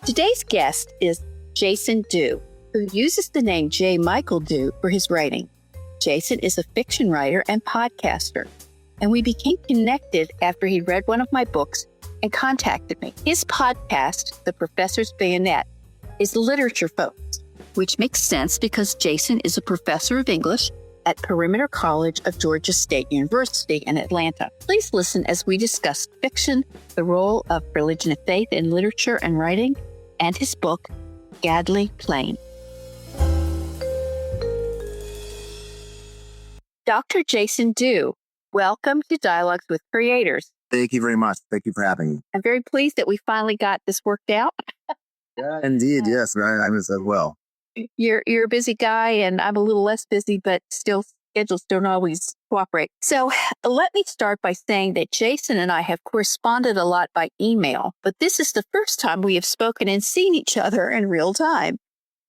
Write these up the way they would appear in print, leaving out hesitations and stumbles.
Today's guest is Jason Dew, who uses the name J. Michael Dew for his writing. Jason is a fiction writer and podcaster, and we became connected after he read one of my books and contacted me. His podcast, The Professor's Bayonet, is literature-focused, which makes sense because Jason is a professor of English at Perimeter College of Georgia State University in Atlanta. Please listen as we discuss fiction, the role of religion and faith in literature and writing, and his book, Gadly Plain. Dr. Jason Dew, welcome to Dialogues with Creators. Thank you very much. Thank you for having me. I'm very pleased that we finally got this worked out. Yeah, indeed. Yes, I was as well. You're a busy guy, and I'm a little less busy, but still schedules don't always cooperate. So let me start by saying that Jason and I have corresponded a lot by email, but this is the first time we have spoken and seen each other in real time.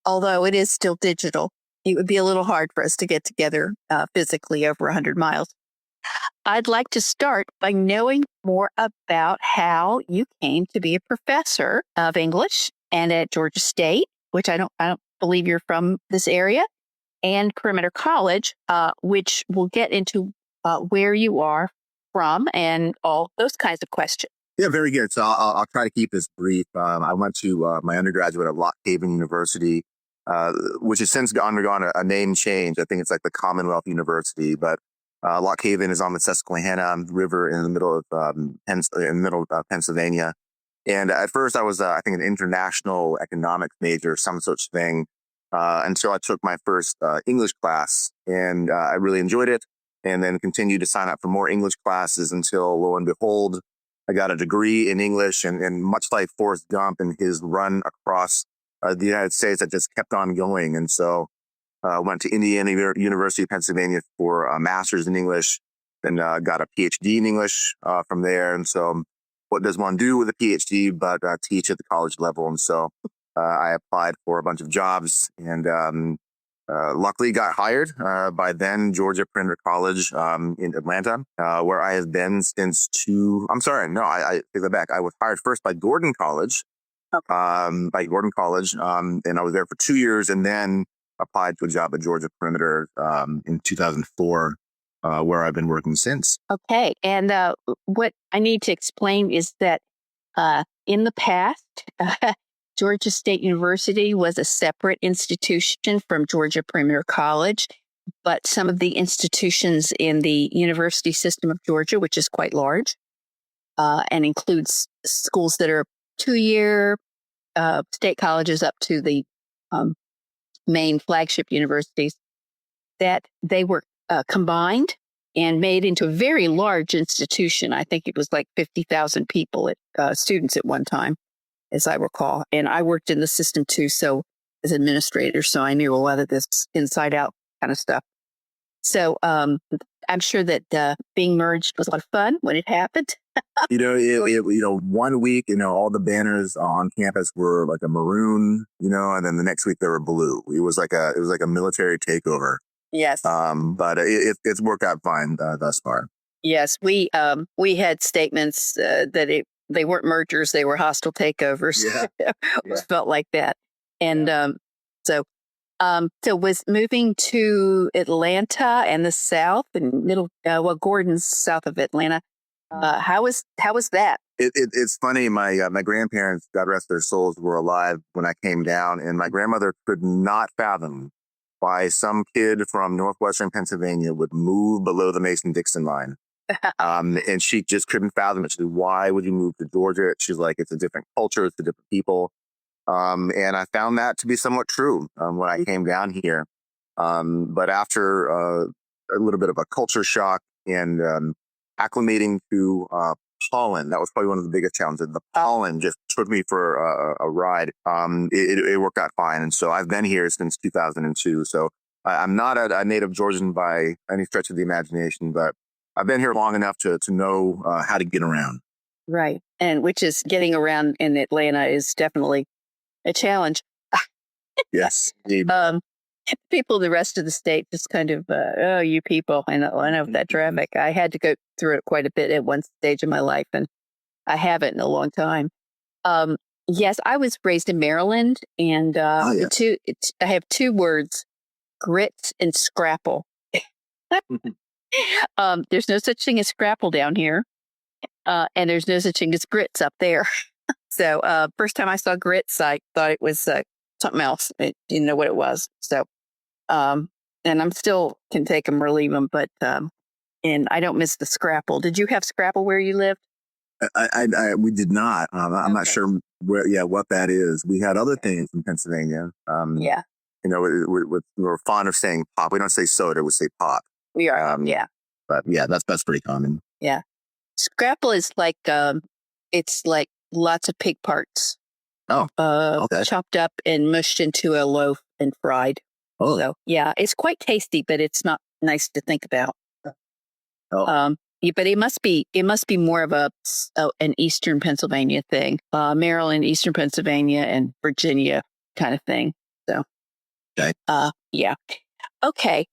Although it is still digital, it would be a little hard for us to get together physically over 100 miles. I'd like to start by knowing more about how you came to be a professor of English and at Georgia State, which I don't believe you're from this area, and Perimeter College, which we'll get into where you are from and all those kinds of questions. Yeah, very good. So I'll try to keep this brief. I went to my undergraduate at Lock Haven University, which has since undergone a name change. I think it's like the Commonwealth University, but Lock Haven is on the Susquehanna River in the middle of Pennsylvania. And at first I was, I think, an international economics major, some such thing, until I took my first English class, and I really enjoyed it, and then continued to sign up for more English classes until, lo and behold, I got a degree in English, and much like Forrest Gump and his run across the United States, that just kept on going. And so I went to Indiana University of Pennsylvania for a master's in English, then got a PhD in English from there. And so what does one do with a PhD but teach at the college level? And so I applied for a bunch of jobs, and luckily got hired by then Georgia Perimeter College in Atlanta, where I have been since I take that back. I was hired first by Gordon College, and I was there for 2 years, and then applied to a job at Georgia Perimeter in 2004. Where I've been working since. Okay. And what I need to explain is that in the past, Georgia State University was a separate institution from Georgia Perimeter College, but some of the institutions in the university system of Georgia, which is quite large, and includes schools that are 2-year state colleges up to the main flagship universities, that they were combined and made into a very large institution. I think it was like 50,000 people, students at one time, as I recall. And I worked in the system too, so as administrator, so I knew a lot of this inside out kind of stuff. So I'm sure that being merged was a lot of fun when it happened. 1 week, all the banners on campus were like a maroon, and then the next week they were blue. It was like a military takeover. Yes. But it's worked out fine thus far. Yes, we had statements that they weren't mergers; they were hostile takeovers. Yeah. It felt like that, and so was moving to Atlanta and the South and middle. Gordon's south of Atlanta. How was that? It's funny. My grandparents, God rest their souls, were alive when I came down, and my grandmother could not fathom why some kid from northwestern Pennsylvania would move below the Mason-Dixon line. And she just couldn't fathom it. She said, why would you move to Georgia? She's like, it's a different culture, it's a different people. And I found that to be somewhat true when I came down here. But after a little bit of a culture shock and acclimating to pollen, that was probably one of the biggest challenges. The pollen just took me for a ride. It worked out fine. And so I've been here since 2002. So I'm not a native Georgian by any stretch of the imagination, but I've been here long enough to know how to get around. Right. And which is getting around in Atlanta is definitely a challenge. Yes, indeed. People in the rest of the state just kind of, you people, I know that traffic. I had to go through it quite a bit at one stage of my life, and I haven't in a long time. Yes, I was raised in Maryland, and Oh, yeah. I have two words: grits and scrapple. There's no such thing as scrapple down here, and there's no such thing as grits up there. So, first time I saw grits, I thought it was something else. I didn't know what it was. So, um, and I'm still can take them or leave them, but and I don't miss the scrapple. Did you have scrapple where you lived? We did not. I'm not Okay. sure what that is. We had other things in Pennsylvania. Yeah, We're fond of saying pop. We don't say soda. We say pop. we are. Um, Yeah, but yeah, that's pretty common. yeah. Scrapple is like it's like lots of pig parts, Oh, okay. chopped up and mushed into a loaf and fried. Oh, So yeah, it's quite tasty, but it's not nice to think about. oh, But it must be more of an Eastern Pennsylvania thing, Maryland, Eastern Pennsylvania, and Virginia kind of thing. So, okay. yeah, okay.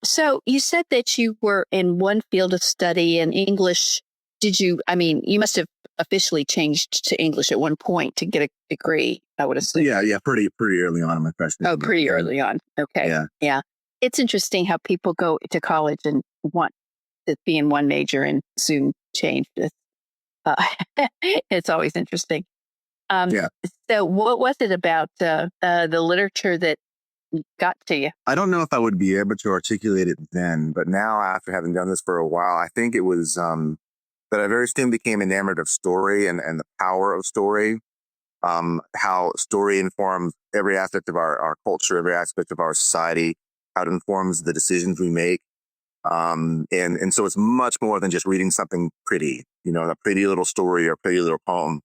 So you said that you were in one field of study in English. Did you? I mean, you must have officially changed to English at one point to get a degree, I would assume. Yeah, pretty early on in my freshman Oh, year. pretty early on. Okay. Yeah. Yeah. It's interesting how people go to college and want to be in one major and soon change this. Uh, it's always interesting. Um, Yeah. so, what was it about the literature that got to you? I don't know if I would be able to articulate it then, but now after having done this for a while, I think it was that I very soon became enamored of story and the power of story. How story informs every aspect of our culture, every aspect of our society, how it informs the decisions we make. And so it's much more than just reading something pretty, a pretty little story or a pretty little poem.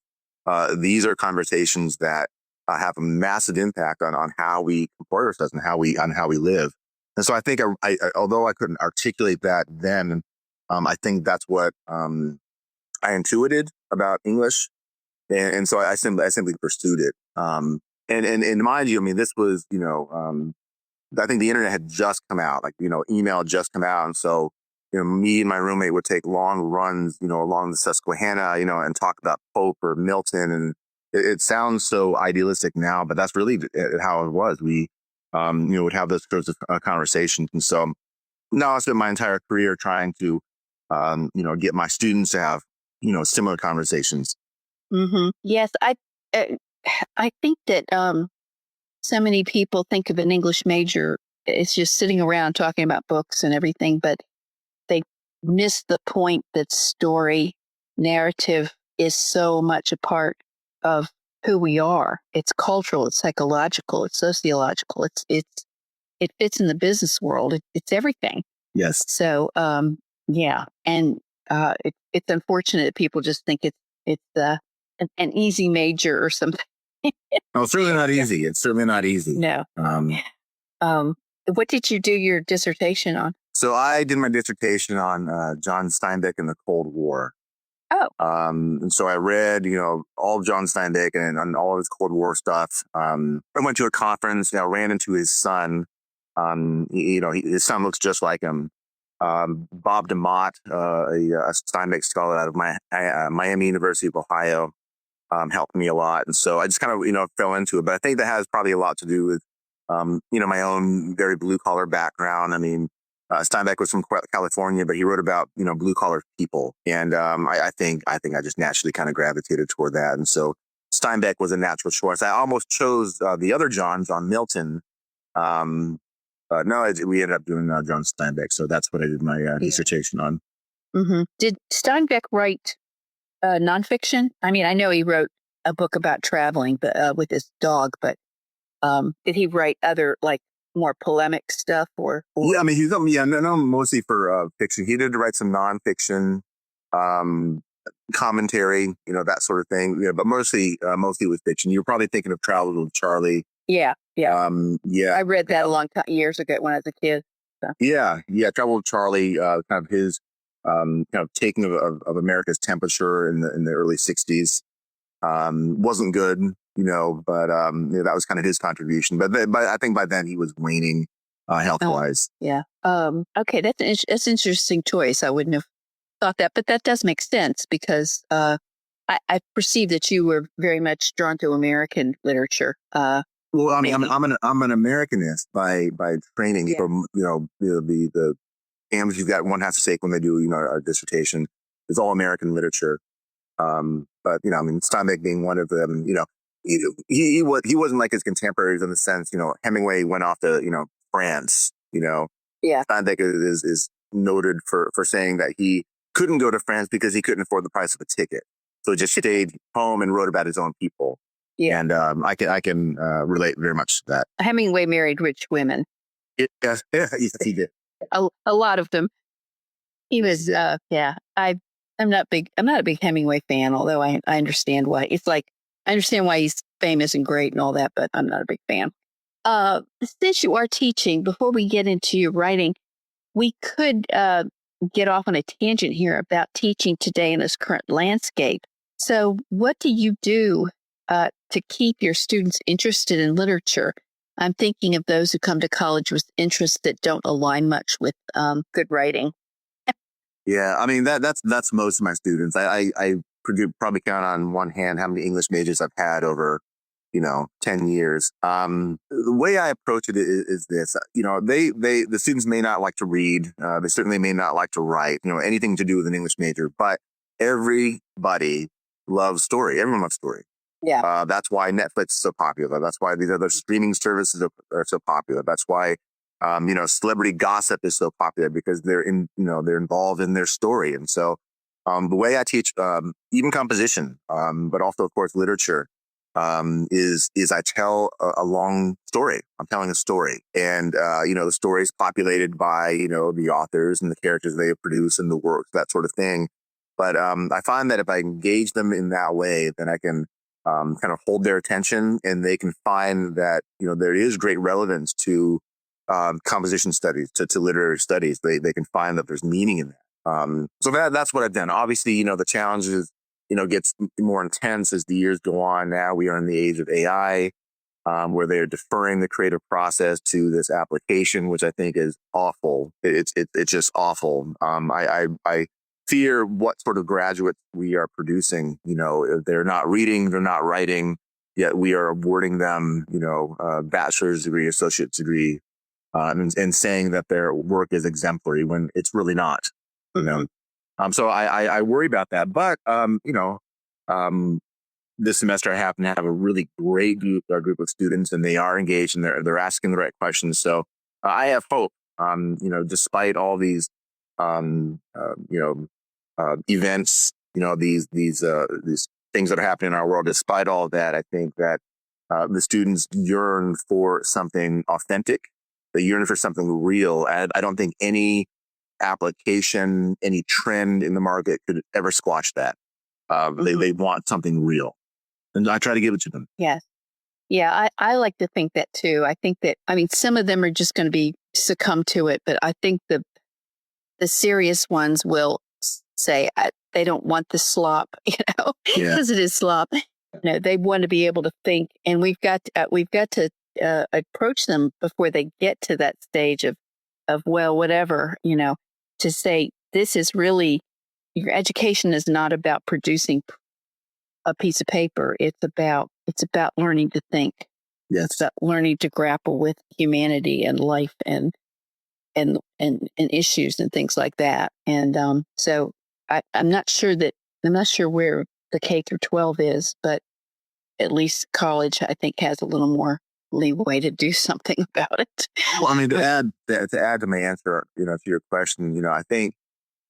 These are conversations that have a massive impact on how we comport ourselves and how we live. And so I think although I couldn't articulate that then, I think that's what I intuited about English, and so I simply pursued it. And mind you, I mean, this was I think the internet had just come out, like, email had just come out. And so, me and my roommate would take long runs, along the Susquehanna, and talk about Pope or Milton. And it sounds so idealistic now, but that's really how it was. We, would have those sorts of conversations. And so now I spent my entire career trying to, get my students to have, similar conversations. Yes, uh, I think that so many people think of an English major it's just sitting around talking about books and everything, but they miss the point that story narrative is so much a part of who we are. It's cultural, it's psychological, it's sociological. It fits in the business world. It's everything. Yes. So yeah, and it's unfortunate that people just think it's an easy major or something. No, it's certainly not easy. It's certainly not easy. No. Um, Um, what did you do your dissertation on? so I did my dissertation on John Steinbeck and the Cold War. Oh, And so I read, all of John Steinbeck and all of his Cold War stuff. I went to a conference, ran into his son. His son looks just like him. Bob DeMott, a Steinbeck scholar out of Miami University of Ohio, helped me a lot. And so I just kind of, fell into it. But I think that has probably a lot to do with, my own very blue collar background. I mean, Steinbeck was from California, but he wrote about, blue collar people. And I think I just naturally kind of gravitated toward that. And so Steinbeck was a natural choice. I almost chose the other John Milton. No, we ended up doing John Steinbeck. So that's what I did my dissertation on. Did Steinbeck write nonfiction? I mean, I know he wrote a book about traveling, but with his dog. But did he write other like more polemic stuff or Yeah, I mean, no, mostly for fiction. He did write some nonfiction, um, commentary, that sort of thing. Yeah, but mostly with fiction. You're probably thinking of Travels with Charlie. Yeah, yeah. Yeah, I read that a long time years ago when I was a kid. So. yeah. Travel with Charlie. Kind of his kind of taking of America's temperature in the early '60s. Wasn't good, but that was kind of his contribution. But I think by then he was waning health wise. Yeah. Okay, that's an interesting choice. I wouldn't have thought that, but that does make sense because I perceive that you were very much drawn to American literature. Well, I mean, Maybe. I'm an Americanist by training. Yeah. From the AMs you've got one has to take when they do a dissertation. It's all American literature. But I mean, Steinbeck being one of them. He wasn't like his contemporaries in the sense. Hemingway went off to France. Yeah. Steinbeck is noted for saying that he couldn't go to France because he couldn't afford the price of a ticket. So he just stayed home and wrote about his own people. Yeah. And I can relate very much to that. Hemingway married rich women. Yes, he did. A lot of them. He was. Yeah. I'm not big. I'm not a big Hemingway fan, although I understand why. It's like I understand why he's famous and great and all that, but I'm not a big fan. Since you are teaching, before we get into your writing, we could get off on a tangent here about teaching today in this current landscape. So, what do you do to keep your students interested in literature? I'm thinking of those who come to college with interests that don't align much with good writing. Yeah, I mean that's most of my students. I probably count on one hand how many English majors I've had over 10 years. The way I approach it is this. The students may not like to read. They certainly may not like to write. Anything to do with an English major, but everybody loves story. Everyone loves story. Yeah. That's why Netflix is so popular. That's why these other streaming services are so popular. That's why, celebrity gossip is so popular because they're involved in their story. And so, the way I teach, even composition, but also of course literature, is I tell a long story. I'm telling a story, and the story is populated by the authors and the characters they have produced and the works, that sort of thing. But I find that if I engage them in that way, then I can kind of hold their attention, and they can find that there is great relevance to composition studies, to literary studies. They can find that there's meaning in that. So that's what I've done. Obviously, the challenges gets more intense as the years go on. Now we are in the age of AI, where they're deferring the creative process to this application, which I think is awful. It's just awful. I fear what sort of graduates we are producing. They're not reading, they're not writing, yet we are awarding them, bachelor's degree, associate's degree, and saying that their work is exemplary when it's really not. So I worry about that. But this semester I happen to have a really great group of students, and they are engaged and they're asking the right questions. So I have hope. Despite all these events, these things that are happening in our world. Despite all of that, I think that the students yearn for something authentic. They yearn for something real. And I don't think any application, any trend in the market could ever squash that. They want something real, and I try to give it to them. Yes. Yeah, I like to think that too. I think that, I mean, some of them are just going to be succumb to it, but I think the serious ones will say they don't want the slop, because it is slop. They want to be able to think, and we've got to approach them before they get to that stage of well, whatever, to say this is really, your education is not about producing a piece of paper. It's about learning to think. Yes. It's about learning to grapple with humanity and life and issues and things like that. And so I'm not sure where the K through 12 is, but at least college, I think, has a little more leeway to do something about it. Well, I mean, to add to my answer, to your question, I think,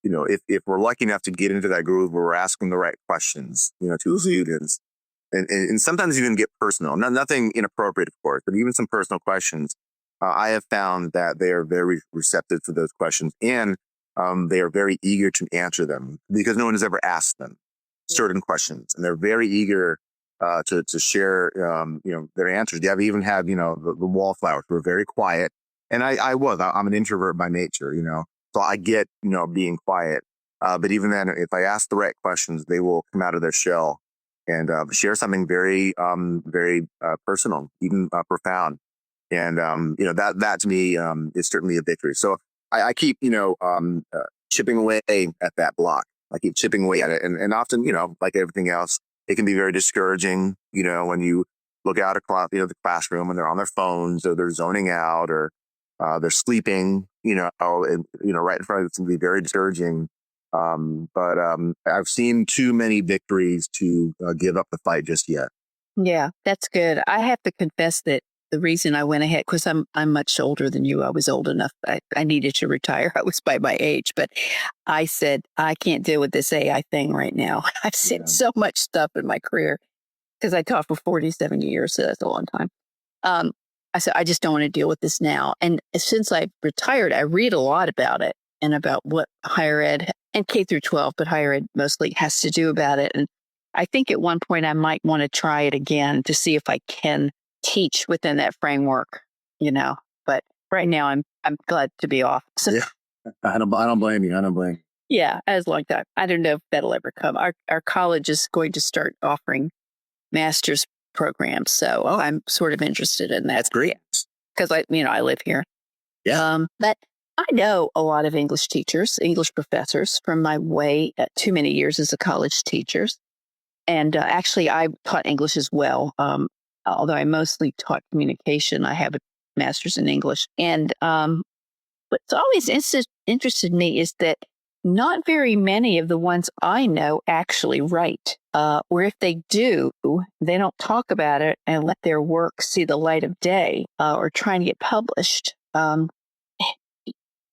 if we're lucky enough to get into that groove where we're asking the right questions, to the students, and sometimes even get personal, nothing inappropriate, of course, but even some personal questions, I have found that they are very receptive to those questions, and they are very eager to answer them because no one has ever asked them certain questions, and they're very eager to share, their answers. I've even had, the wallflowers who are very quiet, and I'm an introvert by nature, so I get, being quiet. But even then, if I ask the right questions, they will come out of their shell and share something very, very personal, even profound. And that to me is certainly a victory. So I keep chipping away at that block. I keep chipping away at it. And often, like everything else, it can be very discouraging, when you look out across, the classroom and they're on their phones or they're zoning out or they're sleeping, right in front of you. It's going to be very discouraging. But I've seen too many victories to give up the fight just yet. Yeah, that's good. I have to confess that the reason I went ahead, because I'm much older than you. I was old enough. I needed to retire. I was by my age, but I said, I can't deal with this AI thing right now. I've seen so much stuff in my career because I taught for 47 years. So that's a long time. Um, I said, I just don't want to deal with this now. And since I retired, I read a lot about it and about what higher ed and K through 12, but higher ed mostly has to do about it. And I think at one point I might want to try it again to see if I can teach within that framework, but right now I'm glad to be off. So, yeah. I don't blame you. I don't blame you. Yeah, as long time. I don't know if that'll ever come. Our college is going to start offering master's programs. So I'm sort of interested in that. That's great. Because I live here. Yeah. But I know a lot of English teachers, English professors from my too many years as a college teacher. And actually, I taught English as well. Although I mostly taught communication, I have a master's in English. And what's always interested me is that not very many of the ones I know actually write. Or if they do, they don't talk about it and let their work see the light of day or try to get published.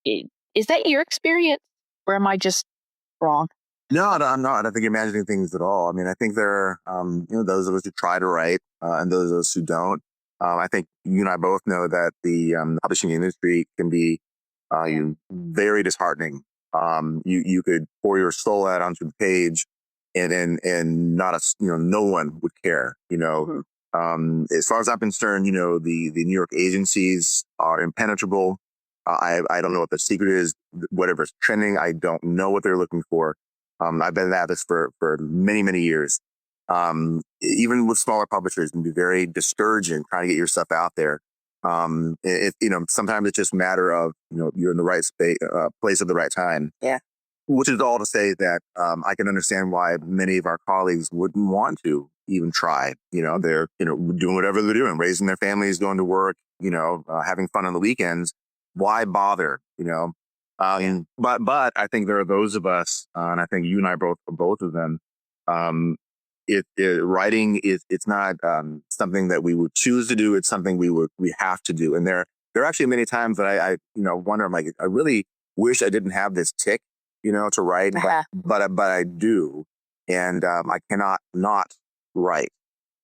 Is that your experience, or am I just wrong? No, I'm not. I don't think you're imagining things at all. I mean, I think there are, those of us who try to write and those of us who don't. I think you and I both know that the publishing industry can be very disheartening. You could pour your soul out onto the page, and not no one would care. As far as I'm concerned, the New York agencies are impenetrable. I don't know what the secret is. Whatever's trending, I don't know what they're looking for. I've been at this for many, many years. Even with smaller publishers, it can be very discouraging trying to get your stuff out there. Sometimes it's just a matter of, you're in the right place at the right time. Yeah. Which is all to say that I can understand why many of our colleagues wouldn't want to even try. They're, doing whatever they're doing, raising their families, going to work, having fun on the weekends. Why bother, But I think there are those of us, and I think you and I both of them. Writing it's not something that we would choose to do. It's something we have to do. And there are actually many times that I wonder. I'm like, I really wish I didn't have this tick, to write, but I do, and I cannot not write.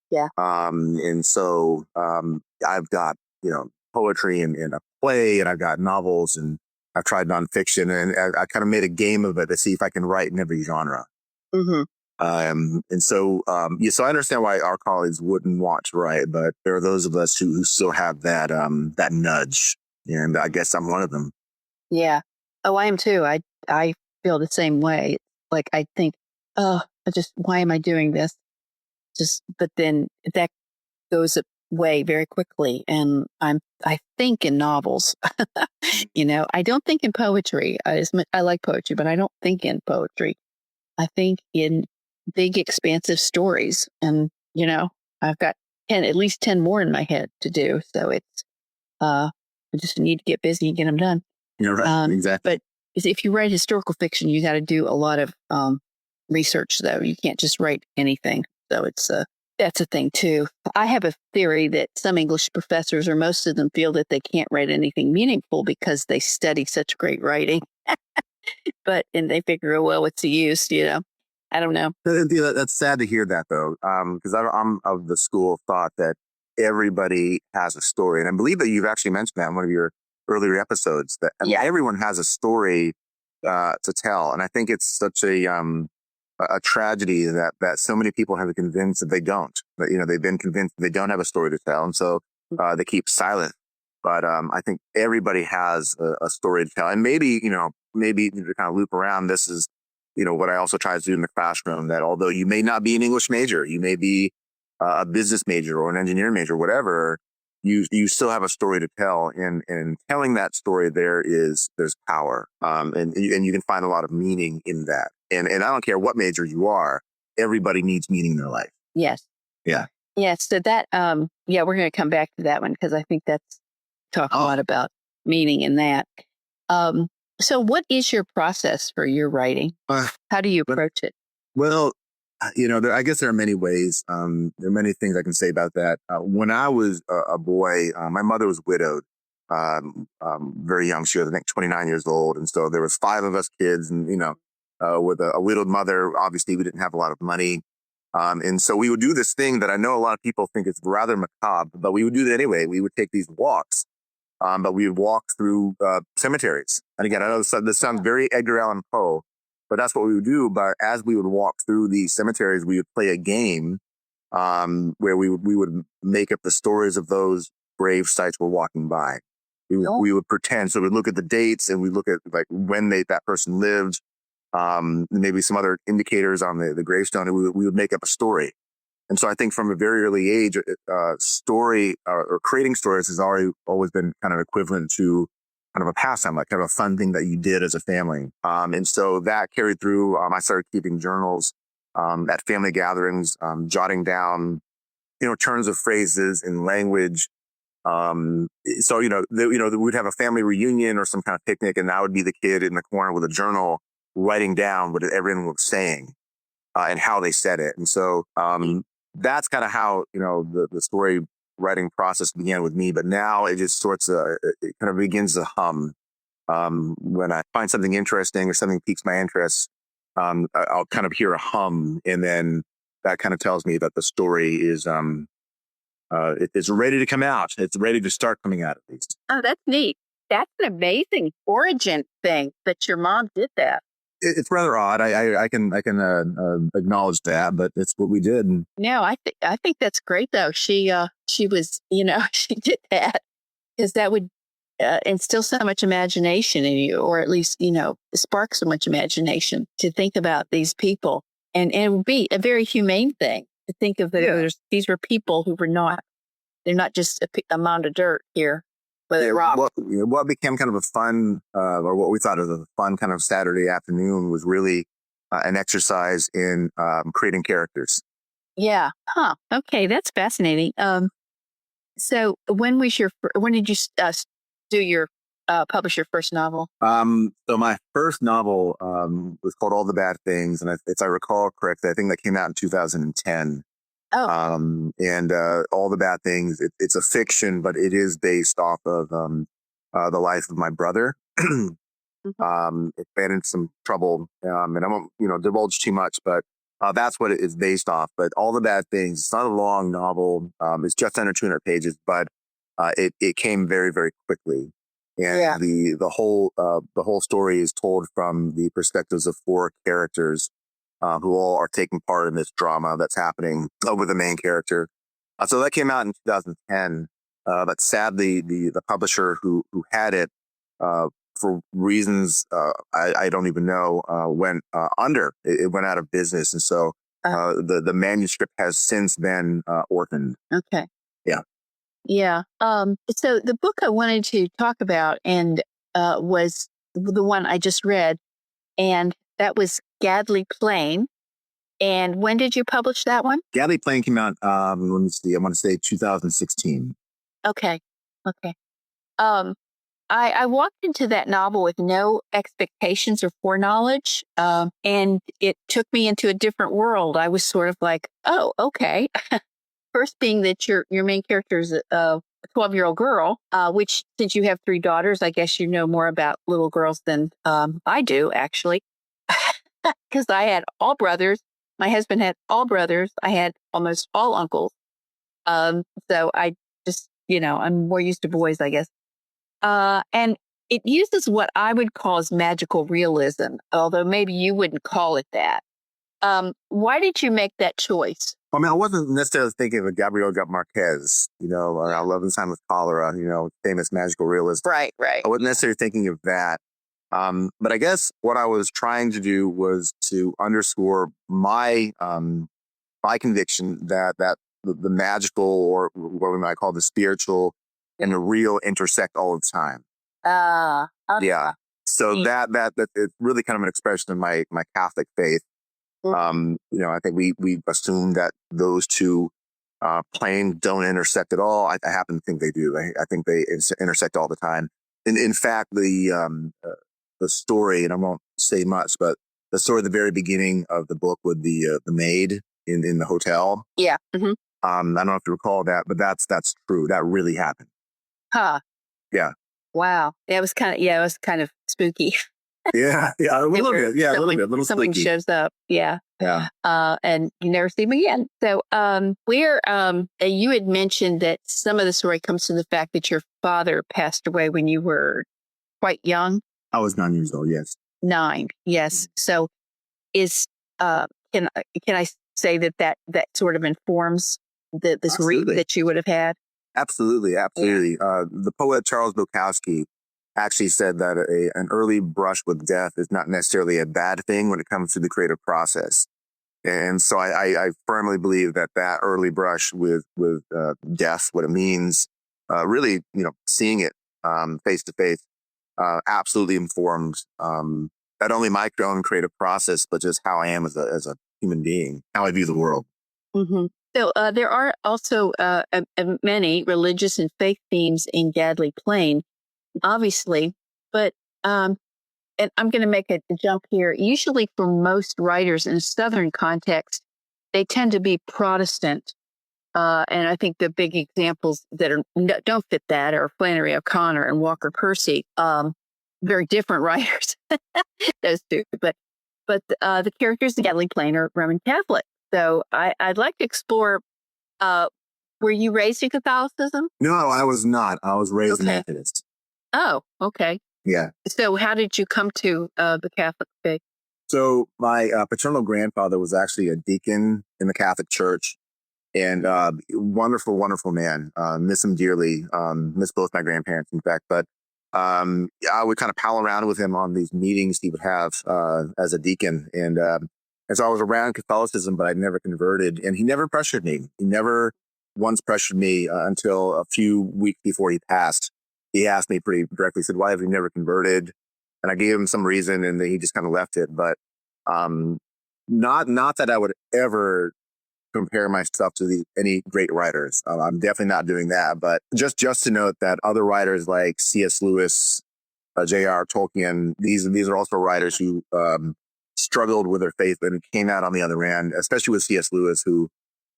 Yeah. And so I've got poetry and a play, and I've got novels, and I've tried nonfiction, and I kind of made a game of it to see if I can write in every genre. Mm-hmm. So I understand why our colleagues wouldn't want to write, but there are those of us who still have that nudge, and I guess I'm one of them. Yeah. Oh, I am too. I feel the same way. Like I think, why am I doing this? But then that goes away very quickly, and I think in novels. I don't think in poetry. I like poetry, but I don't think in poetry. I think in big, expansive stories, and I've got at least 10 more in my head to do. So it's I just need to get busy and get them done. You're right, exactly. But if you write historical fiction, you got to do a lot of research, though. You can't just write anything. So that's a thing too. I have a theory that some English professors, or most of them, feel that they can't write anything meaningful because they study such great writing. And they figure, oh, well, what's the use? I don't know. That's sad to hear that, though, because I'm of the school of thought that everybody has a story, and I believe that you've actually mentioned that in one of your earlier episodes. That everyone has a story to tell, and I think it's such a tragedy that so many people have been convinced that they don't. That they've been convinced they don't have a story to tell, and so they keep silent. But I think everybody has a story to tell, and maybe to kind of loop around. This is what I also try to do in the classroom. That although you may not be an English major, you may be a business major or an engineering major, whatever. you still have a story to tell, and telling that story there's power, and you can find a lot of meaning in that. And I don't care what major you are, everybody needs meaning in their life. Yes. Yeah. Yes. So that, yeah, we're going to come back to that one because I think that's talk a lot about meaning in that. Um, so what is your process for your writing? How do you approach it? Well, I guess there are many ways. There are many things I can say about that. When I was a boy, my mother was widowed, very young. She was, I think, 29 years old. And so there was 5 of us kids, and, with a widowed mother, obviously we didn't have a lot of money. And so we would do this thing that I know a lot of people think is rather macabre, but we would do it anyway. We would take these walks, but we would walk through cemeteries. And again, I know this sounds very Edgar Allan Poe, but that's what we would do. But as we would walk through these cemeteries, we would play a game where we would make up the stories of those grave sites we're walking by. We would pretend. So we'd look at the dates, and we look at like when that person lived, maybe some other indicators on the gravestone, and we would make up a story. And so I think from a very early age, story or creating stories has always been kind of equivalent to kind of a pastime, like kind of a fun thing that you did as a family. And so that carried through. I started keeping journals at family gatherings, jotting down, turns of phrases and language. So, we'd have a family reunion or some kind of picnic, and I would be the kid in the corner with a journal writing down what everyone was saying and how they said it. And so that's kind of how, the story writing process began with me. But now it just it kind of begins to hum. When I find something interesting or something piques my interest, I'll kind of hear a hum, and then that kind of tells me that the story is it's ready to come out. It's ready to start coming out, at least. Oh, that's neat. That's an amazing origin thing that your mom did that. It's rather odd. I can acknowledge that, but it's what we did. No, I think that's great though. She was, she did that because that would instill so much imagination in you, or at least, spark so much imagination to think about these people. And it would be a very humane thing to think of these were people who they're not just a mound of dirt here. What became kind of a fun, or what we thought of a fun kind of Saturday afternoon was really an exercise in creating characters. Yeah. Huh. Okay. That's fascinating. So when did you publish your first novel? So my first novel was called All the Bad Things, and if I recall correctly, I think that came out in 2010. Oh. And All the Bad Things, it's a fiction, but it is based off of the life of my brother. It ran into some trouble, and I won't, divulge too much, but that's what it is based off. But All the Bad Things, it's not a long novel. It's just under 200 pages, but it came very, very quickly. And the whole story is told from the perspectives of 4 characters who all are taking part in this drama that's happening with the main character. So that came out in 2010, but sadly, the publisher who had it, for reasons I don't even know, went under. It went out of business, and so the manuscript has since been orphaned. Okay. Yeah. Yeah. So the book I wanted to talk about was the one I just read, and that was Gadly Plain. And when did you publish that one? Gadly Plain came out, let me see, I want to say 2016. Okay. I walked into that novel with no expectations or foreknowledge, and it took me into a different world. I was sort of like, oh, okay. First being that your main character is a 12-year-old girl, which since you have 3 daughters, I guess you know more about little girls than I do, actually, because I had all brothers. My husband had all brothers. I had almost all uncles. So I just, I'm more used to boys, I guess. And it uses what I would call as magical realism, although maybe you wouldn't call it that. Why did you make that choice? I mean, I wasn't necessarily thinking of Gabriel Garcia Marquez, I Love and Time with Cholera, famous magical realist. Right. I wasn't necessarily thinking of that. But I guess what I was trying to do was to underscore my conviction that the magical, or what we might call the spiritual, and the real intersect all the time. Okay. Yeah. So that it's really kind of an expression of my Catholic faith. I think we assume that those two planes don't intersect at all. I happen to think they do. I think they intersect all the time. In fact, the story, and I won't say much, but the story at the very beginning of the book with the maid in the hotel. Yeah. Mm-hmm. I don't know if you recall that, but that's true. That really happened. Huh. Yeah. Wow. It was kind of spooky. Yeah. Yeah. A little bit. Yeah. A little bit. A little Someone spooky. shows up. Yeah. Yeah. And you never see them again. So, you had mentioned that some of the story comes from the fact that your father passed away when you were quite young. I was 9 years old. Yes. 9. Yes. So is, can I say that sort of informs this grief that you would have had? Absolutely. Absolutely. Yeah. The poet Charles Bukowski actually said that an early brush with death is not necessarily a bad thing when it comes to the creative process. And so I firmly believe that early brush with death, what it means, really, seeing it face to face, absolutely informs not only my own creative process, but just how I am as a human being, how I view the world. Mm-hmm. So there are also many religious and faith themes in Gadly Plain, obviously, but and I'm going to make a jump here. Usually, for most writers in a Southern context, they tend to be Protestant. And I think the big examples that don't fit that are Flannery O'Connor and Walker Percy. Very different writers, those two. But the characters in Gadly Plain are Roman Catholic. So I'd like to explore. Were you raised in Catholicism? No, I was not. I was raised Methodist. Oh, okay. Yeah. So how did you come to the Catholic faith? So my paternal grandfather was actually a deacon in the Catholic Church, and wonderful, wonderful man. Miss him dearly. Miss both my grandparents, in fact. But I would kind of pal around with him on these meetings he would have as a deacon, and so I was around Catholicism, but I'd never converted, and he never pressured me. He never once pressured me until a few weeks before he passed. He asked me pretty directly, said, "Why have you never converted?" And I gave him some reason, and then he just kind of left it. But not that I would ever compare myself to any great writers. I'm definitely not doing that. But just to note that other writers like C.S. Lewis, J.R. Tolkien, these are also writers who struggled with their faith and came out on the other end, especially with C.S. Lewis, who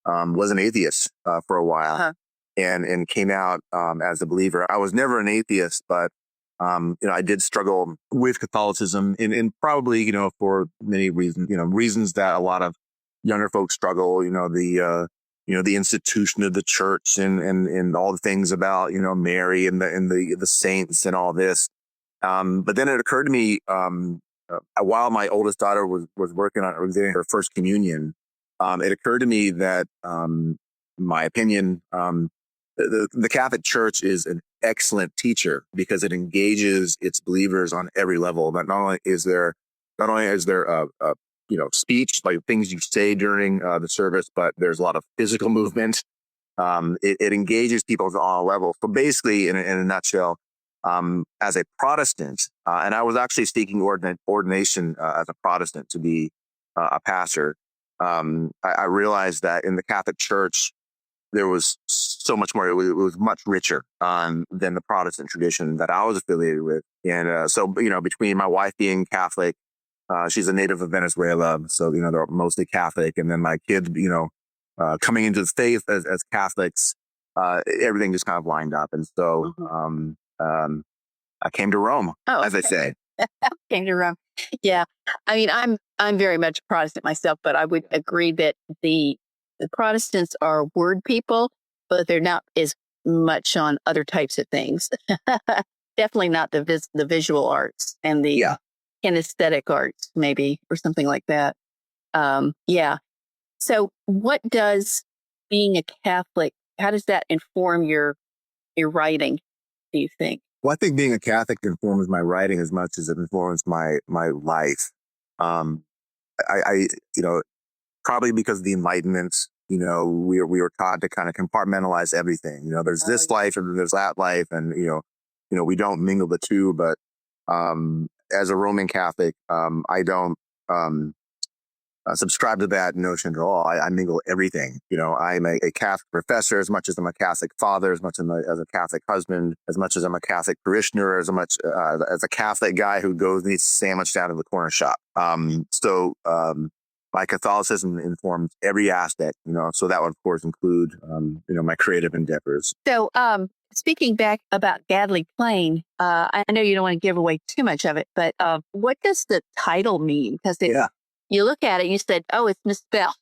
was an atheist for a while. Uh-huh. And came out as a believer. I was never an atheist, but I did struggle with Catholicism, and probably for many reasons. Reasons that a lot of younger folks struggle. The institution of the church and all the things about Mary and the saints and all this. But then it occurred to me while my oldest daughter was working on getting her first communion, it occurred to me that my opinion. The Catholic Church is an excellent teacher because it engages its believers on every level. But not only is there speech, like things you say during the service, but there's a lot of physical movement. It engages people on all levels. So basically, in a nutshell, as a Protestant, and I was actually seeking ordination as a Protestant to be a pastor. I realized that in the Catholic Church, there was so much more. It was much richer than the Protestant tradition that I was affiliated with. And so, between my wife being Catholic, she's a native of Venezuela, so, they're mostly Catholic. And then my kids, coming into the faith as Catholics, everything just kind of lined up. And so I came to Rome, as I say. Came to Rome. Yeah. I mean, I'm very much Protestant myself, but I would agree that the Protestants are word people, but they're not as much on other types of things. Definitely not the visual arts and the kinesthetic arts, maybe, or something like that. Yeah. So what does being a Catholic, how does that inform your writing, do you think? Well, I think being a Catholic informs my writing as much as it informs my life. I probably because of the Enlightenment, we were taught to kind of compartmentalize everything. There's this life and there's that life, and we don't mingle the two. But as a Roman Catholic, I don't subscribe to that notion at all. I mingle everything. I'm a Catholic professor as much as I'm a Catholic father, as much as a Catholic husband, as much as I'm a Catholic parishioner, as much as a Catholic guy who goes and eats a sandwich down in the corner shop. So my Catholicism informs every aspect, so that would, of course, include, my creative endeavors. So, speaking back about Gadly Plain, I know you don't want to give away too much of it, but what does the title mean? Because you look at it, you said, "Oh, it's misspelled.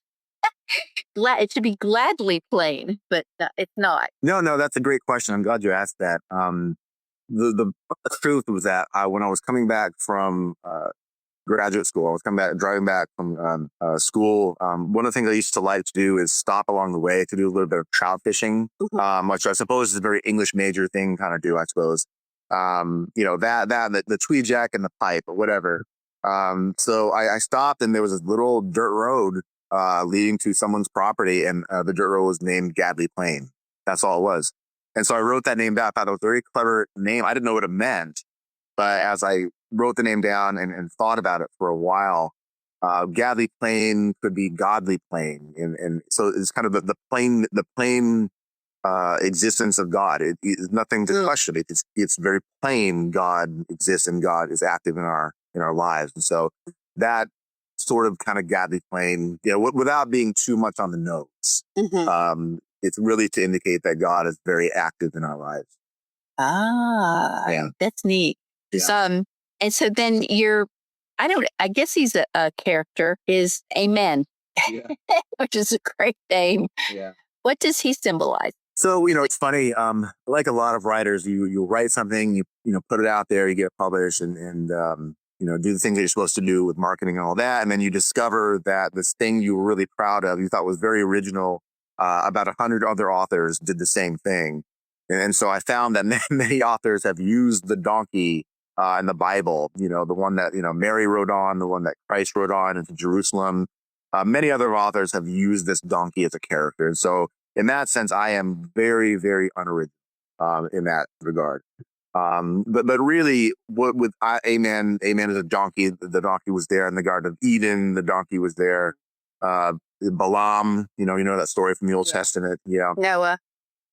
It should be Gladly Plain," but it's not. No, that's a great question. I'm glad you asked that. The truth was that when I was coming back from graduate school, I was driving back from school. One of the things I used to like to do is stop along the way to do a little bit of trout fishing, which I suppose is a very English major thing kind of do, I suppose. The tweed jack and the pipe or whatever. So I stopped, and there was this little dirt road leading to someone's property, and the dirt road was named Gadly Plain. That's all it was. And so I wrote that name down. I thought it was a very clever name. I didn't know what it meant, but as I wrote the name down and thought about it for a while, Gadly Plain could be Godly Plain, and so it's kind of the plain existence of God. It is nothing to question. It's very plain. God exists, and God is active in our lives. And so that sort of kind of Gadly Plain, without being too much on the nose. It's really to indicate that God is very active in our lives. That's neat. Yeah. And so then I guess he's a character, is Amen, which is a great name. Yeah. What does he symbolize? So, it's funny. Like a lot of writers, you write something, you put it out there, you get it published, and do the things that you're supposed to do with marketing and all that. And then you discover that this thing you were really proud of, you thought was very original, about 100 other authors did the same thing. And so I found that many authors have used the donkey in the Bible, the one that, Mary rode on, the one that Christ rode on into Jerusalem. Many other authors have used this donkey as a character. And so in that sense, I am very, very unoriginal in that regard. But really, Amen is a donkey. The donkey was there in the Garden of Eden. The donkey was there. Balaam, you know that story from the Old Testament. Yeah. Noah.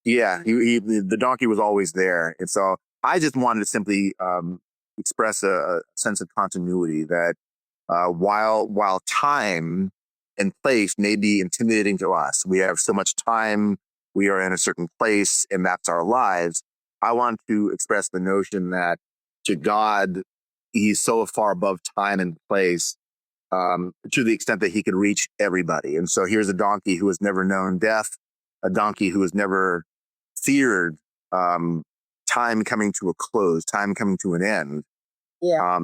Yeah. The donkey was always there. And so I just wanted to simply express a sense of continuity that while time and place may be intimidating to us, we have so much time, we are in a certain place, and that's our lives. I want to express the notion that to God, he's so far above time and place, to the extent that he could reach everybody. And so here's a donkey who has never known death, a donkey who has never feared time coming to a close, time coming to an end. Yeah.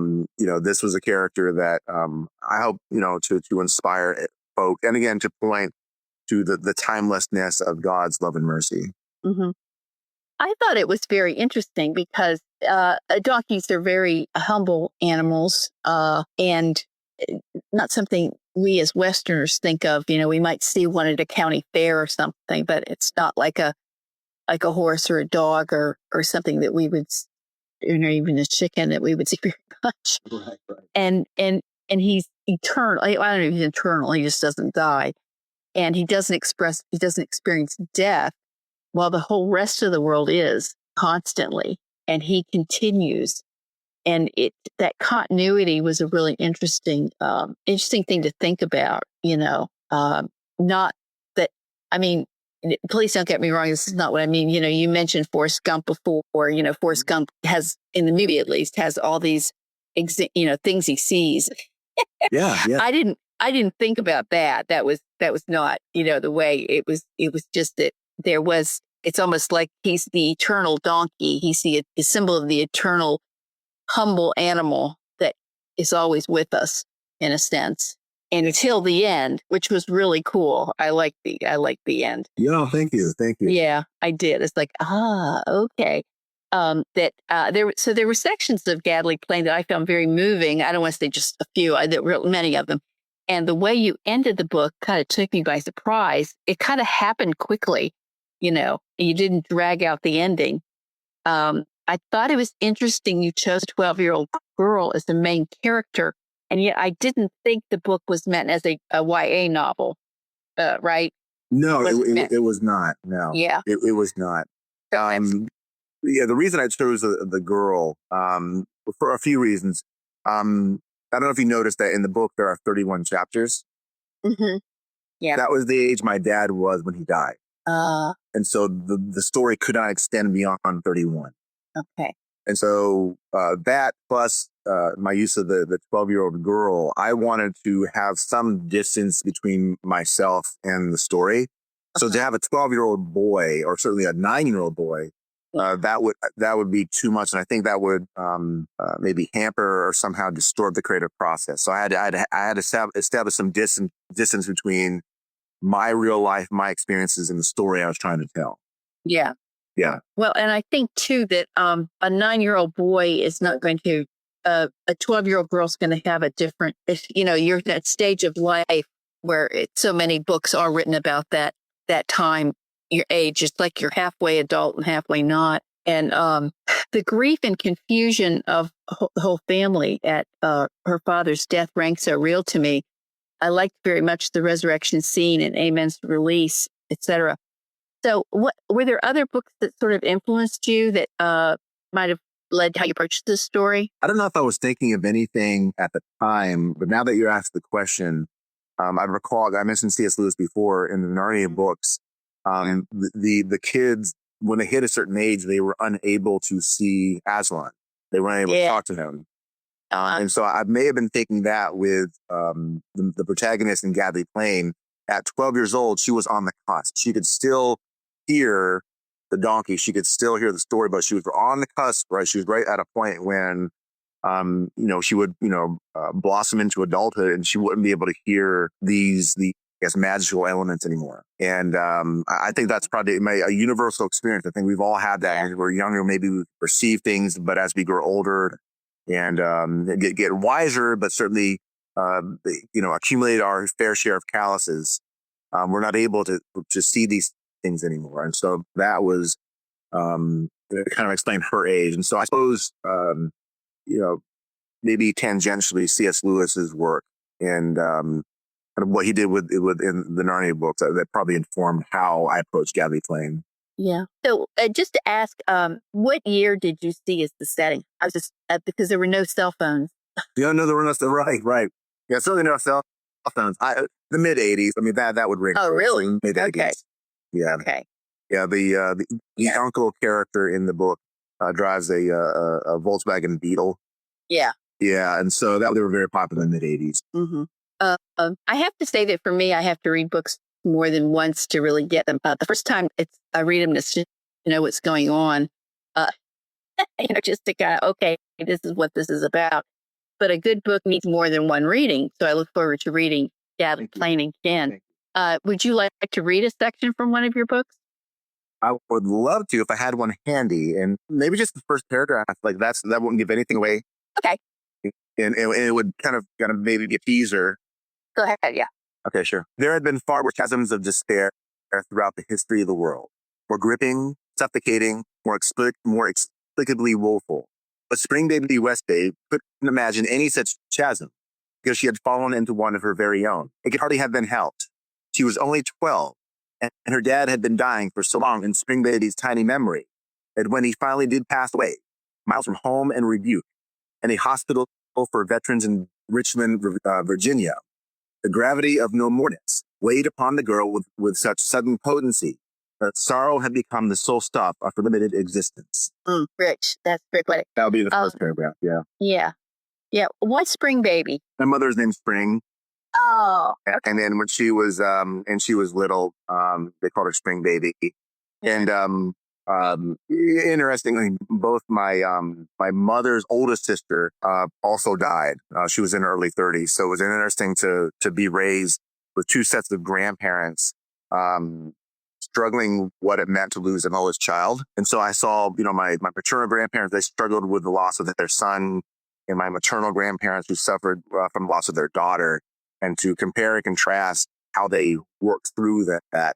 This was a character that I hope, to inspire folk, and again, to point to the timelessness of God's love and mercy. Mm-hmm. I thought it was very interesting because donkeys are very humble animals, and not something we as Westerners think of. We might see one at a county fair or something, but it's not like a horse or a dog or something that we would, even a chicken that we would see very much. Right. And he's eternal. I don't know if he's eternal. He just doesn't die, and he doesn't experience death, while the whole rest of the world is constantly, and he continues. And that continuity was a really interesting thing to think about. Not that, I mean, please don't get me wrong. This is not what I mean. You mentioned Forrest Gump before. Forrest Gump has, in the movie at least, has all these, things he sees. Yeah. I didn't think about that. That was not, the way it was. It was just that there was. It's almost like he's the eternal donkey. He's the symbol of the eternal, humble animal that is always with us, in a sense, and until the end, which was really cool. I like the end. Yeah, thank you. Yeah, I did. It's like, okay. There were sections of Gadly Plain that I found very moving. I don't want to say just a few. There were many of them, And the way you ended the book kind of took me by surprise. It kind of happened quickly, and you didn't drag out the ending. I thought it was interesting you chose a 12-year-old girl as the main character, and yet I didn't think the book was meant as a YA novel, right? No, it was not. No, Yeah. it was not. Yeah, the reason I chose the girl, for a few reasons. I don't know if you noticed that in the book there are 31 chapters. Mm-hmm. Yeah. That was the age my dad was when he died. And so the story could not extend beyond 31. Okay. And so that plus my use of the 12-year-old girl, I wanted to have some distance between myself and the story. So to have a 12-year-old boy, or certainly a 9-year-old boy, that would be too much, and I think that would maybe hamper or somehow distort the creative process. So I had to establish some distance between my real life, my experiences, and the story I was trying to tell. Yeah. Yeah. Well, and I think too that a 9-year-old boy is not going to, a 12-year-old girl's going to have a different, you're at that stage of life where so many books are written about that time, your age. It's like you're halfway adult and halfway not. And the grief and confusion of the whole family at her father's death rang so real to me. I liked very much the resurrection scene and Amen's release, etc. So, what were there other books that sort of influenced you that might have led to how you approached this story? I don't know if I was thinking of anything at the time, but now that you asked the question, I recall I mentioned C.S. Lewis before in the Narnia books. The kids, when they hit a certain age, they were unable to see Aslan. They weren't able to talk to him. And so I may have been thinking that with the protagonist in Gadly Plain. At 12 years old, she was on the cusp. She could still hear the donkey. She could still hear the story, but she was on the cusp, right? She was right at a point when, she would, blossom into adulthood, and she wouldn't be able to hear the I guess, magical elements anymore. And I think that's probably a universal experience. I think we've all had that. When we're younger, maybe we perceive things, but as we grow older and get wiser, but certainly, accumulate our fair share of calluses, we're not able to see these things anymore. And so that was kind of explain her age. And so I suppose, maybe tangentially C.S. Lewis's work and kind of what he did with in the Narnia books that probably informed how I approached Gadly Plain. Yeah. So just to ask, what year did you see as the setting? I was just because there were no cell phones. Yeah, no, there were no right. Yeah, certainly no cell phones. The mid '80s. I mean that would ring. Oh, really? Mid '80s. Okay. Yeah. Okay. Yeah. The uncle character in the book drives a Volkswagen Beetle. Yeah. Yeah, and so they were very popular in the mid '80s. Mm-hmm. I have to say that for me, I have to read books more than once to really get them. The first time I read them to know what's going on, just to kind of, okay, this is what this is about. But a good book needs more than one reading. So I look forward to reading Gadly Plain again. Would you like to read a section from one of your books? I would love to if I had one handy, and maybe just the first paragraph. Like that wouldn't give anything away. Okay. And it would kind of maybe be a teaser. Go ahead. Yeah. Okay, sure. There had been far worse chasms of despair throughout the history of the world, more gripping, suffocating, more explicably woeful. But Spring Baby Westbay couldn't imagine any such chasm because she had fallen into one of her very own. It could hardly have been helped. She was only 12, and her dad had been dying for so long in Spring Baby's tiny memory that when he finally did pass away, miles from home and rebuke, and a hospital for veterans in Richmond, Virginia, the gravity of no moreness weighed upon the girl with such sudden potency that sorrow had become the sole stop of her limited existence. Rich, that's very poetic. That would be the first paragraph, yeah. Yeah. Yeah. What's Spring Baby? My mother's name's Spring. Oh. Okay. And then when she was little, they called her Spring Baby. And interestingly, both my mother's oldest sister also died. She was in her early 30s, so it was interesting to be raised with two sets of grandparents, struggling what it meant to lose an oldest child. And so I saw, my paternal grandparents, they struggled with the loss of their son, and my maternal grandparents who suffered from the loss of their daughter. and to compare and contrast how they worked through that.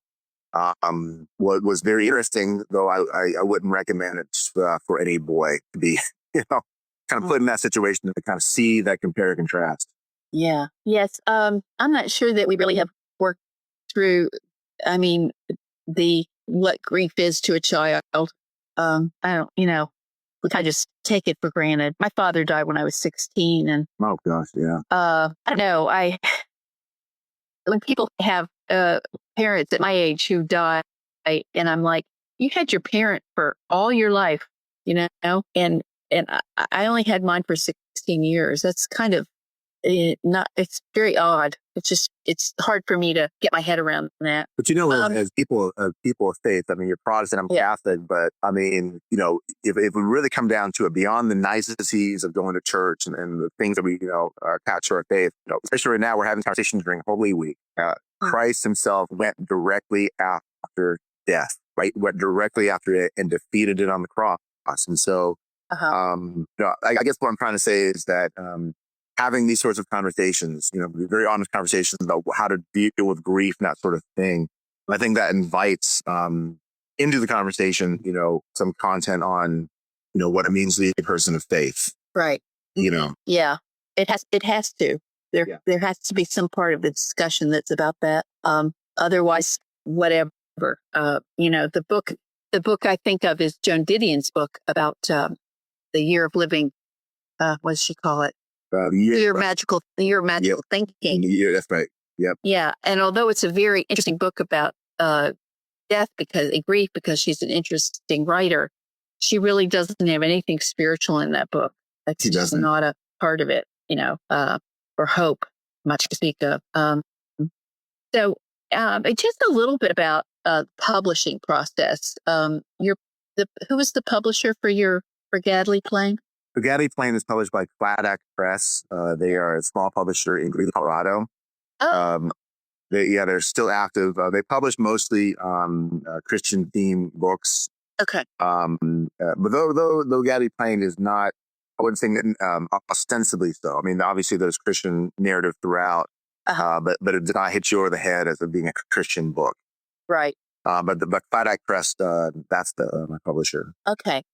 What was very interesting, though I wouldn't recommend it for any boy to be, kind of put in that situation to kind of see that compare and contrast. Yeah. Yes. I'm not sure that we really have worked through, I mean, what grief is to a child. I don't, we kind of just take it for granted. My father died when I was 16, and Oh gosh, yeah. I don't know. When people have parents at my age who die, and I'm like, you had your parent for all your life, and I only had mine for 16 years. That's kind of it's very odd. It's hard for me to get my head around that. But as people of faith, I mean, you're Protestant, I'm Catholic, but I mean, if we really come down to it, beyond the niceties of going to church and the things that we, are attached to our faith, especially right now, we're having conversations during Holy Week. Christ himself went directly after death, right? Went directly after it and defeated it on the cross. And so, I guess what I'm trying to say is that, having these sorts of conversations, very honest conversations about how to deal with grief and that sort of thing. I think that invites into the conversation, some content on, what it means to be a person of faith. Right. Yeah. It has to. There has to be some part of the discussion that's about that. Otherwise, whatever. The book I think of is Joan Didion's book about the year of living. What does she call it? Your magical thinking. Yeah, that's right. Yep. Yeah. And although it's a very interesting book about death and grief, because she's an interesting writer, she really doesn't have anything spiritual in that book. That's just not a part of it, or hope, much to speak of. So just a little bit about the publishing process. Who was the publisher for Gadly Plain? So Gadly Plain is published by Cladak Press. They are a small publisher in Greeley, Colorado. Oh. They're still active. They publish mostly Christian themed books. Okay. But though Gadly Plain is not, I wouldn't say ostensibly so. I mean, obviously there's Christian narrative throughout, but it did not hit you over the head as it being a Christian book. Right. But Cladak Press, that's my publisher. Okay.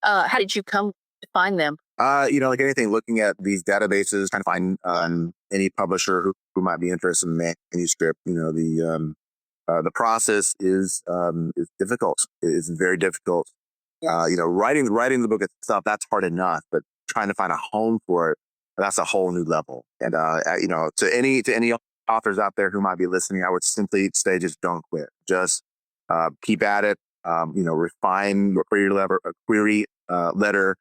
How did you come to find them? Like anything, looking at these databases, trying to find any publisher who might be interested in manuscript. The process is difficult. It's very difficult. Yes. Writing the book itself, that's hard enough, but trying to find a home for it, that's a whole new level. And to any authors out there who might be listening, I would simply say, just don't quit. Just keep at it. Refine your query letter.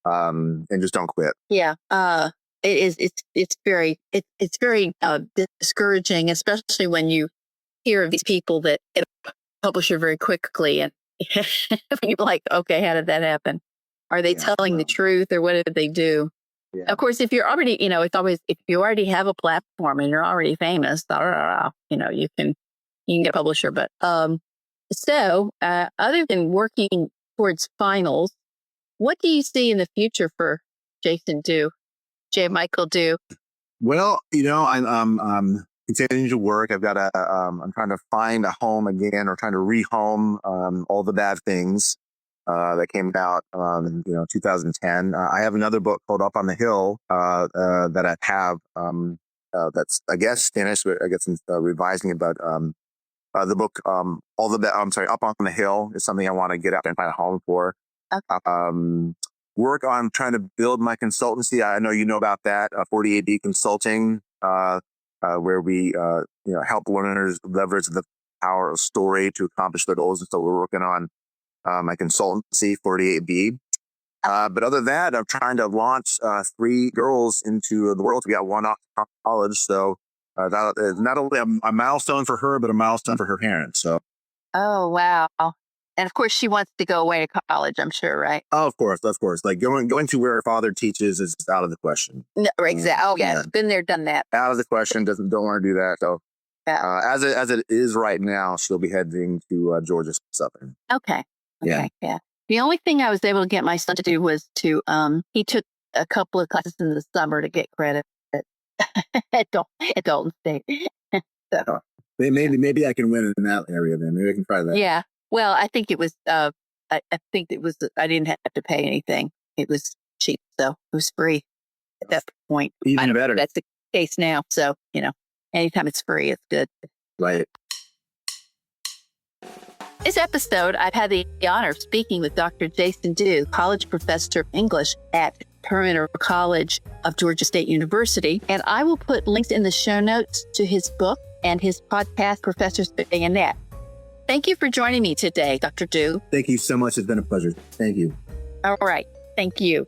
And just don't quit. Yeah. It's very discouraging, especially when you hear of these people that get a publisher very quickly, and you're like, okay, how did that happen? Are they telling the truth, or what did they do? Yeah. Of course, if you're already, it's always, if you already have a platform and you're already famous, you can get a publisher. But so other than working towards finals, what do you see in the future for J. Michael Dew? Well, I'm continuing to work. I've got I'm trying to find a home again, or trying to rehome all the bad things that came out in 2010. I have another book called Up on the Hill that I have that's, I guess, finished. But I guess I'm revising it. But the book Up on the Hill is something I want to get out and find a home for. Okay. Work on trying to build my consultancy. I know you know about that, 48D Consulting, where we help learners leverage the power of story to accomplish their goals. And so we're working on my consultancy, 48B. But other than that, I'm trying to launch 3 girls into the world. We got one off college, so that is not only a milestone for her, but a milestone for her parents. So. Oh, wow. And of course, she wants to go away to college, I'm sure, right? Oh, of course. Like going to where her father teaches is out of the question. No, exactly. Oh, yeah. Been there, done that. Out of the question. Don't want to do that. So, as it is right now, she'll be heading to Georgia Southern. Okay. Yeah. The only thing I was able to get my son to do was he took a couple of classes in the summer to get credit. at Dalton State. So, Maybe I can win in that area then. Maybe I can try that. yeah. Well, I think it was, I think it was, I didn't have to pay anything. It was cheap. So it was free at that point. Even better. That's the case now. So, anytime it's free, it's good. Right. This episode, I've had the honor of speaking with Dr. Jason Dew, college professor of English at Perimeter College of Georgia State University. And I will put links in the show notes to his book and his podcast, Professors of A&Net. Thank you for joining me today, Dr. Dew. Thank you so much. It's been a pleasure. Thank you. All right. Thank you.